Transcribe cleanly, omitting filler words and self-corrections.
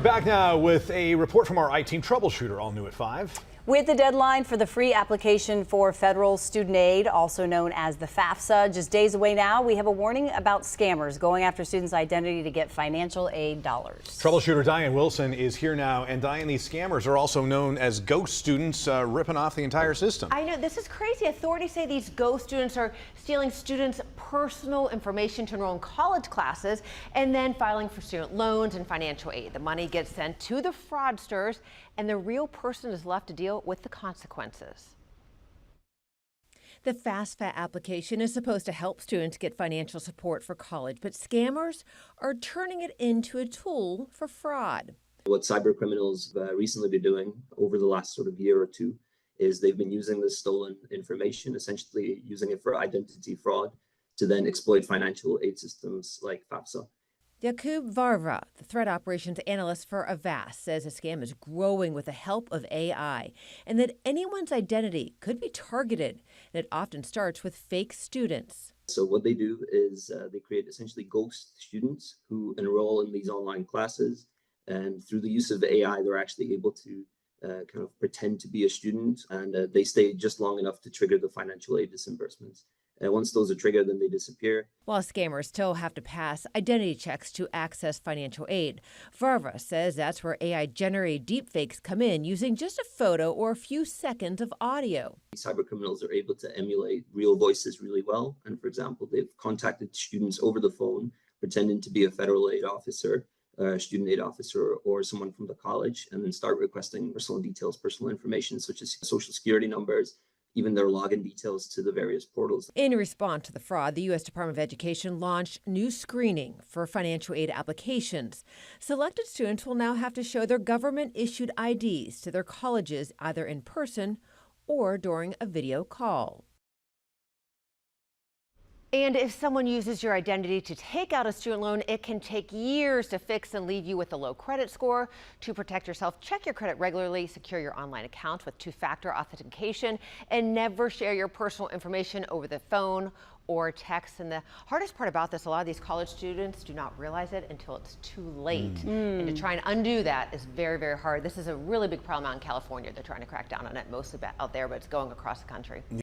Back now with a report from our I-Team troubleshooter, all new at 5. With the deadline for the free application for federal student aid, also known as the FAFSA, just days away now, we have a warning about scammers going after students' identity to get financial aid dollars. Troubleshooter Diane Wilson is here now. And Diane, these scammers are also known as ghost students, ripping off the entire system. I know, this is crazy. Authorities say these ghost students are stealing students' personal information to enroll in college classes and then filing for student loans and financial aid. The money gets sent to the fraudsters and the real person is left to deal with the consequences. The FAFSA application is supposed to help students get financial support for college, but scammers are turning it into a tool for fraud. What cyber criminals have recently been doing over the last sort of year or two is they've been using this stolen information, essentially using it for identity fraud to then exploit financial aid systems like FAFSA. Jakub Varva, the threat operations analyst for Avast, says the scam is growing with the help of AI and that anyone's identity could be targeted. And it often starts with fake students. So what they do is they create essentially ghost students who enroll in these online classes. And through the use of AI, they're actually able to kind of pretend to be a student, and they stay just long enough to trigger the financial aid disbursements. And once those are triggered, then they disappear. While scammers still have to pass identity checks to access financial aid, Varva says that's where AI-generated deepfakes come in, using just a photo or a few seconds of audio. Cyber criminals are able to emulate real voices really well. And for example, they've contacted students over the phone, pretending to be a federal aid officer, student aid officer, or someone from the college, and then start requesting personal details, personal information, such as social security numbers, even their login details to the various portals. In response to the fraud, the U.S. Department of Education launched new screening for financial aid applications. Selected students will now have to show their government-issued IDs to their colleges, either in person or during a video call. And if someone uses your identity to take out a student loan, it can take years to fix and leave you with a low credit score. To protect yourself, check your credit regularly, secure your online accounts with two-factor authentication, and never share your personal information over the phone or text. And the hardest part about this, a lot of these college students do not realize it until it's too late. And to try and undo that is very, very hard. This is a really big problem out in California. They're trying to crack down on it, mostly out there, but it's going across the country.